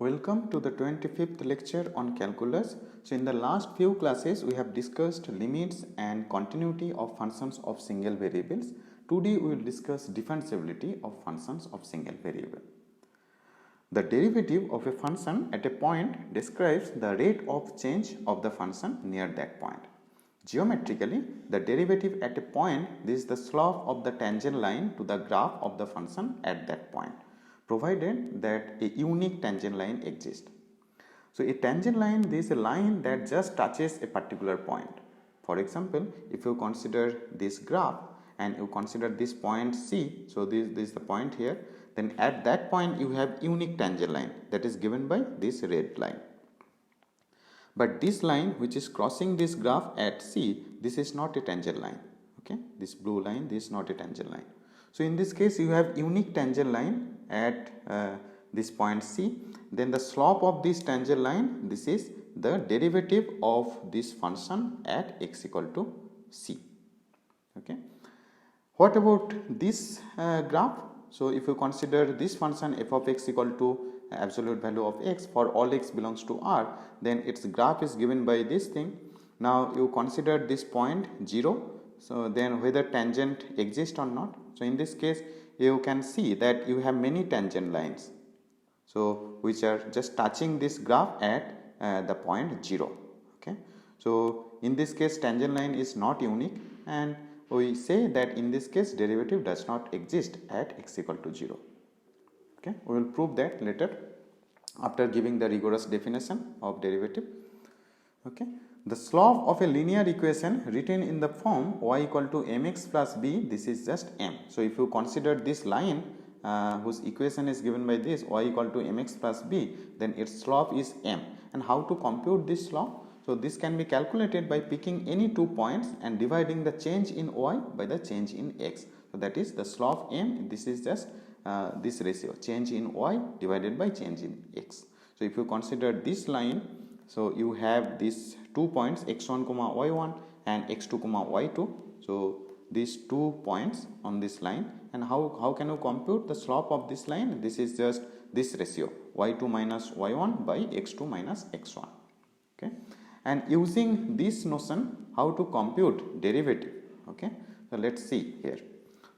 Welcome to the 25th lecture on calculus. So in the last few classes we have discussed limits and continuity of functions of single variables. Today we will discuss differentiability of functions of single variable. The derivative of a function at a point describes the rate of change of the function near that point. Geometrically, the derivative at a point is the slope of the tangent line to the graph of the function at that point, provided that a unique tangent line exists. So, a tangent line is a line that just touches a particular point. For example, if you consider this graph and you consider this point C, so this is the point here, then at that point you have unique tangent line that is given by this red line. But this line which is crossing this graph at C, this is not a tangent line. Okay, this blue line, this is not a tangent line. So in this case you have unique tangent line at this point C. Then the slope of this tangent line, this is the derivative of this function at x equal to C. Okay. What about this graph? So if you consider this function f of x equal to absolute value of x for all x belongs to R, then its graph is given by this thing. Now you consider this point 0, so then whether tangent exists or not. So in this case you can see that you have many tangent lines, so which are just touching this graph at the point 0. Okay, so in this case tangent line is not unique, and we say that in this case derivative does not exist at x equal to 0. Okay, we will prove that later after giving the rigorous definition of derivative. Okay, the slope of a linear equation written in the form y equal to mx plus b, this is just m. So if you consider this line whose equation is given by this y equal to mx plus b, then its slope is m. And how to compute this slope? So this can be calculated by picking any 2 points and dividing the change in y by the change in x. So that is the slope m, this is just this ratio, change in y divided by change in x. So if you consider this line, so you have these 2 points x1 comma y1 and x2 comma y2. So these 2 points on this line, and how can you compute the slope of this line? This is just this ratio y2 minus y1 by x2 minus x1. Okay, and using this notion how to compute derivative. Okay, so let's see here.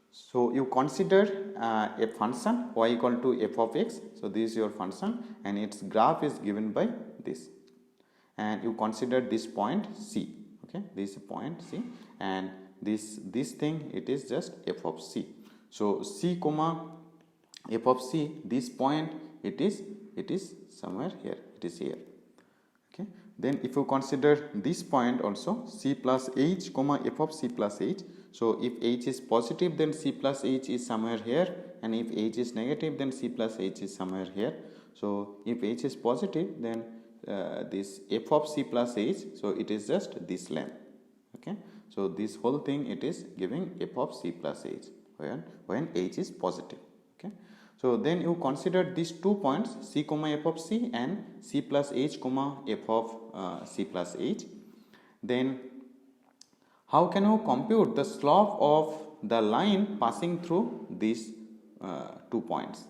So you consider a function y equal to f of x. So this is your function and its graph is given by this, and you consider this point C. Okay, this is point C, and this thing it is just f of C. So C comma f of C, this point it is somewhere here, it is here. Okay, then if you consider this point also C plus h comma f of C plus h. So if h is positive, then C plus h is somewhere here, and if h is negative, then C plus h is somewhere here. So if h is positive, then this f of C plus h, so it is just this length. Okay, so this whole thing it is giving f of C plus h when h is positive. Okay, so then you consider these 2 points C comma f of C and C plus h comma f of C plus h. Then how can you compute the slope of the line passing through these 2 points?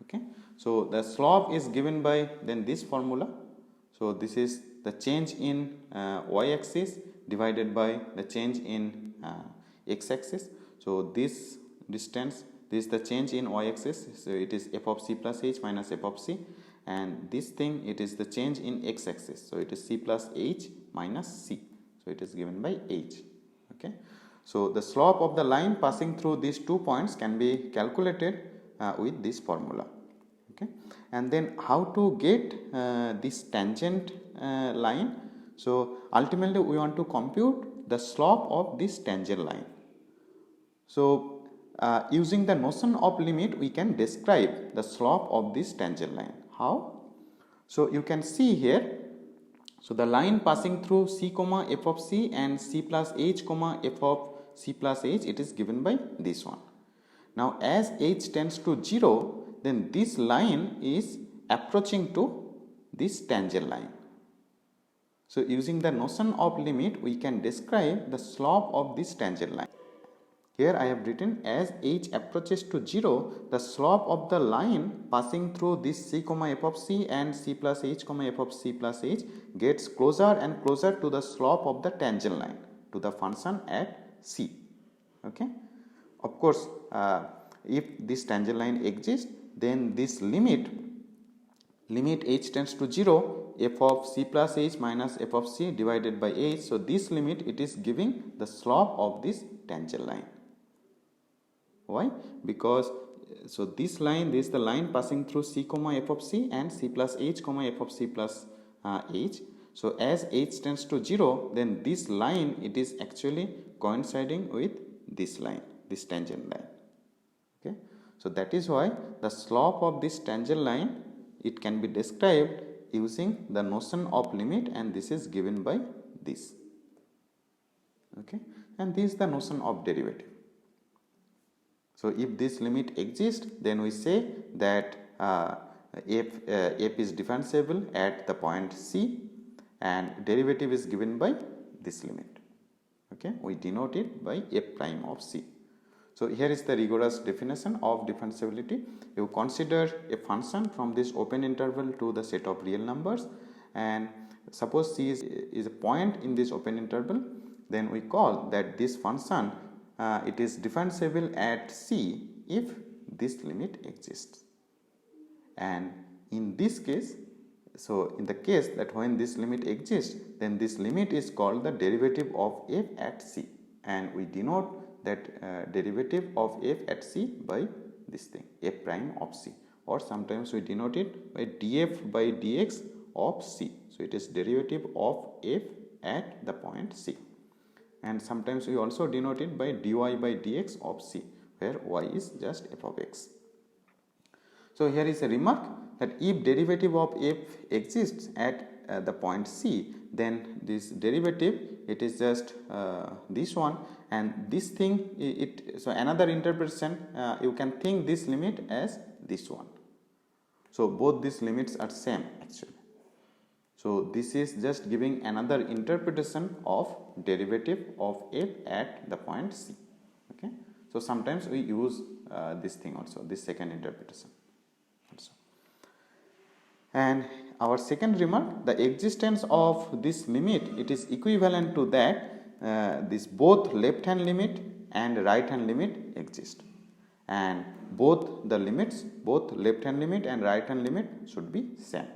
Okay, so the slope is given by then this formula. So this is the change in y-axis divided by the change in x-axis. So this distance, this is the change in y-axis, so it is f of C plus h minus f of C, and this thing it is the change in x-axis, so it is C plus h minus C, so it is given by h. Okay, so the slope of the line passing through these 2 points can be calculated with this formula. Okay, and then how to get this tangent line? So ultimately we want to compute the slope of this tangent line. So using the notion of limit we can describe the slope of this tangent line. How? So you can see here, so the line passing through C comma f of C and C plus h comma f of C plus h, it is given by this one. Now as h tends to 0, then this line is approaching to this tangent line. So using the notion of limit we can describe the slope of this tangent line. Here I have written as h approaches to 0, the slope of the line passing through this c comma f of c and c plus h comma f of c plus h gets closer and closer to the slope of the tangent line to the function at c. Okay. Of course, if this tangent line exists, then this limit h tends to 0, f of c plus h minus f of c divided by h. So, this limit it is giving the slope of this tangent line. Why? Because so this line, this is the line passing through c comma f of c and c plus h comma f of c plus h. So, as h tends to 0, then this line it is actually coinciding with this line, this tangent line. Okay. So, that is why the slope of this tangent line it can be described using the notion of limit, and this is given by this. Okay. And this is the notion of derivative. So, if this limit exists, then we say that f is differentiable at the point c and derivative is given by this limit. Okay. We denote it by f prime of c. So, here is the rigorous definition of differentiability. You consider a function from this open interval to the set of real numbers, and suppose c is a point in this open interval, then we call that this function it is differentiable at c if this limit exists. And in this case, so in the case that when this limit exists, then this limit is called the derivative of f at c, and we denote that derivative of f at c by this thing, f prime of c, or sometimes we denote it by df by dx of c. So, it is derivative of f at the point c, and sometimes we also denote it by dy by dx of c, where y is just f of x. So, here is a remark that if derivative of f exists at the point c, then this derivative it is just this one, and this thing so another interpretation you can think this limit as this one. So, both these limits are same actually. So, this is just giving another interpretation of derivative of f at the point c. Okay. So, sometimes we use this thing also, this second interpretation also. And our second remark, the existence of this limit it is equivalent to that this both left hand limit and right hand limit exist, and both the limits, both left hand limit and right hand limit should be same.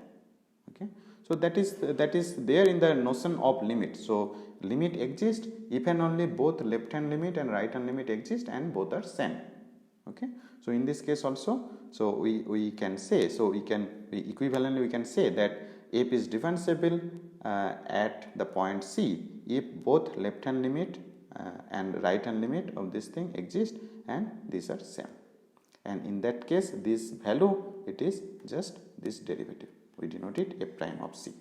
Okay. So, that is there in the notion of limit. So, limit exists if and only both left hand limit and right hand limit exist and both are same. Okay. So, in this case also, so we can say, so we equivalently we can say that f is differentiable at the point c if both left hand limit and right hand limit of this thing exist and these are same, and in that case this value it is just this derivative, we denote it f prime of c.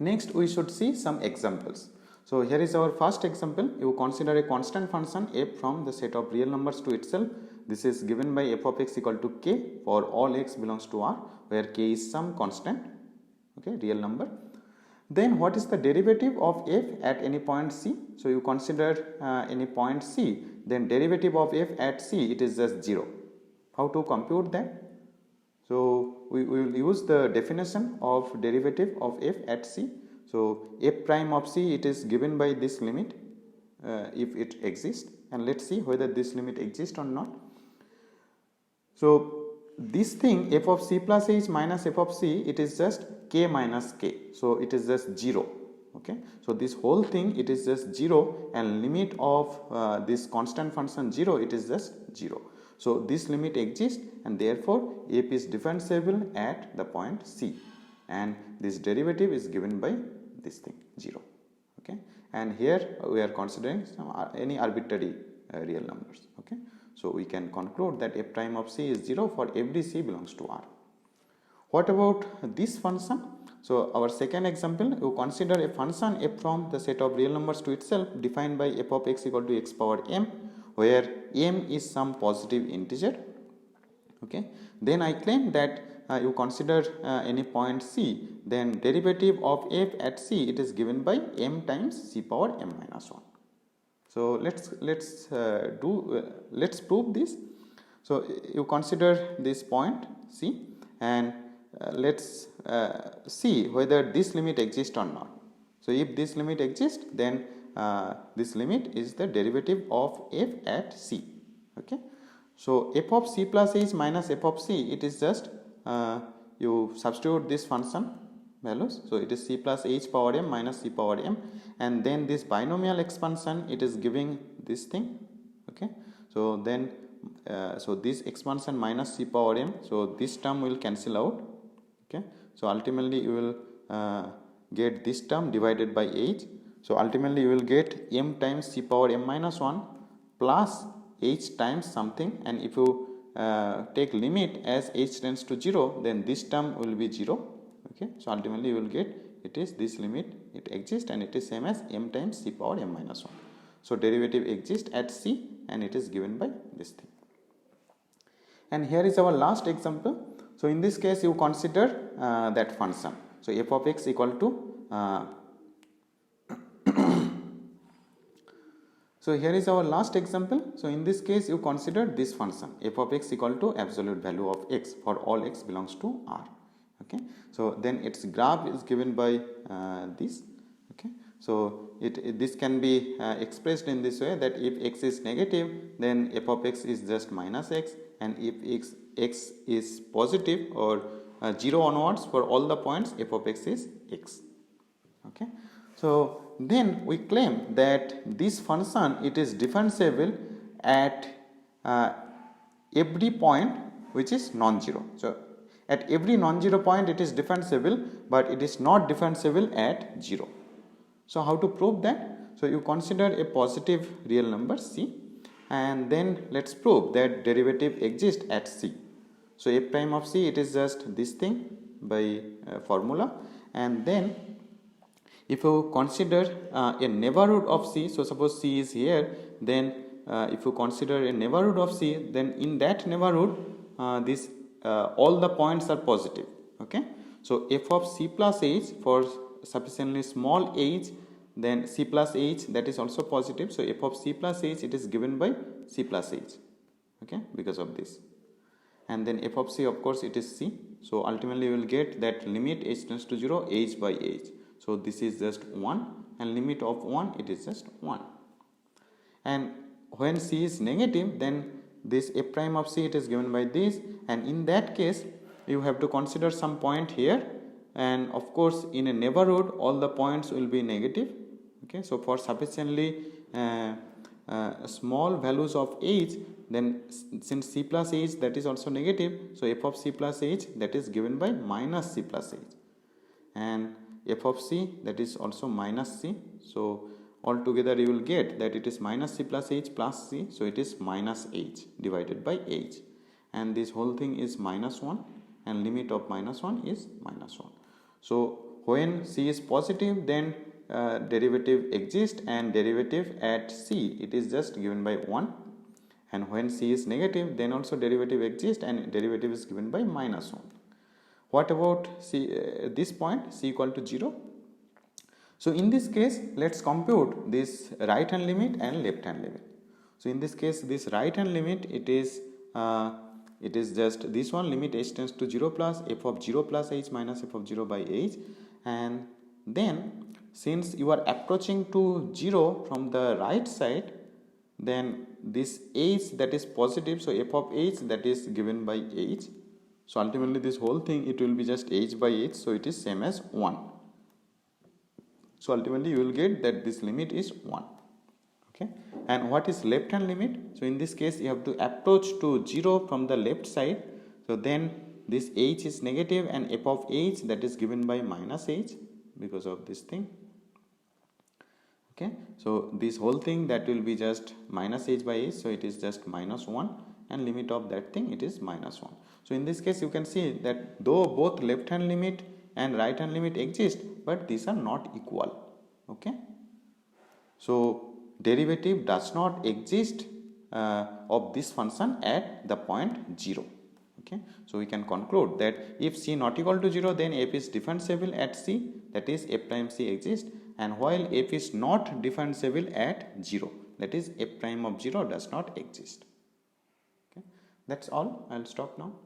Next we should see some examples. So, here is our first example. You consider a constant function f from the set of real numbers to itself. This is given by f of x equal to k for all x belongs to R, where k is some constant, okay, real number. Then what is the derivative of f at any point c? So, you consider any point c, then derivative of f at c it is just 0. How to compute that? So, we will use the definition of derivative of f at c. So, f prime of c it is given by this limit if it exists, and let us see whether this limit exists or not. So, this thing f of c plus h minus f of c it is just k minus k. So, it is just 0. Okay. So, this whole thing it is just 0, and limit of this constant function 0 it is just 0. So, this limit exists, and therefore, f is differentiable at the point c, and this derivative is given by this thing 0. Okay. And here we are considering any arbitrary real numbers. Okay. So, we can conclude that f prime of c is 0 for every c belongs to R. What about this function? So, our second example, you consider a function f from the set of real numbers to itself defined by f of x equal to x power m, where m is some positive integer. Okay. Then I claim that you consider any point c, then derivative of f at c it is given by m times c power m minus 1. So let's prove this. So you consider this point C, and let's see whether this limit exists or not. So if this limit exists, then this limit is the derivative of f at C. Okay. So f of C plus h minus f of C, it is just you substitute this function values. So it is C plus h power m minus C power m, and then this binomial expansion, it is giving this thing. Okay. So then so this expansion minus C power m, so this term will cancel out. Okay. So ultimately you will get this term divided by h. So ultimately you will get m times C power m minus 1 plus h times something, and if you take limit as h tends to 0, then this term will be 0. Okay. So ultimately you will get, it is this limit, it exists, and it is same as m times C power m minus 1. So derivative exists at C, and it is given by this thing. And here is our last example. So in this case you consider that function. So f of x equal to so here is our last example. So in this case you consider this function f of x equal to absolute value of x for all x belongs to R. Okay. So then its graph is given by this. Okay. So this can be expressed in this way, that if x is negative, then f of x is just minus x, and if x is positive or 0 onwards for all the points, f of x is x. Okay. So then we claim that this function, it is differentiable at every point which is non-zero. So at every non-zero point it is differentiable, but it is not differentiable at 0. So how to prove that? So you consider a positive real number C, and then let's prove that derivative exists at C. So f prime of C, it is just this thing by formula, and then if you consider a neighborhood of C, so suppose C is here, then if you consider a neighborhood of C, then in that neighborhood this all the points are positive. Okay. So f of C plus h for sufficiently small h, then C plus h, that is also positive. So f of C plus h, it is given by C plus h. Okay, because of this. And then f of C, of course it is C. So ultimately you will get that limit h tends to 0, h by h. So this is just 1, and limit of 1, it is just 1. And when C is negative, then this f prime of C, it is given by this, and in that case you have to consider some point here, and of course in a neighborhood all the points will be negative. Okay. So for sufficiently small values of h, then since C plus h, that is also negative, so f of C plus h, that is given by minus C plus h, and f of C, that is also minus C. So altogether you will get that it is minus C plus h plus C, so it is minus h divided by h, and this whole thing is minus 1, and limit of minus 1 is minus 1. So when C is positive, then derivative exists, and derivative at C, it is just given by 1, and when C is negative, then also derivative exists, and derivative is given by minus 1. What about C, this point C equal to 0? So in this case, let's compute this right hand limit and left hand limit. So in this case, this right hand limit, it is just this one, limit h tends to 0 plus f of 0 plus h minus f of 0 by h, and then since you are approaching to 0 from the right side, then this h, that is positive, so f of h, that is given by h. So ultimately this whole thing, it will be just h by h, so it is same as 1. So ultimately you will get that this limit is 1. Okay. And what is left hand limit? So in this case you have to approach to 0 from the left side, so then this h is negative, and f of h, that is given by minus h because of this thing. Okay. So this whole thing, that will be just minus h by h, so it is just minus 1, and limit of that thing, it is minus 1. So in this case you can see that though both left hand limit and right hand limit exist, but these are not equal. Okay. So derivative does not exist of this function at the point 0. Okay. So we can conclude that if C not equal to 0, then f is differentiable at C, that is f prime C exists, and while f is not differentiable at 0, that is f prime of 0 does not exist. Okay, that's all. I'll stop now.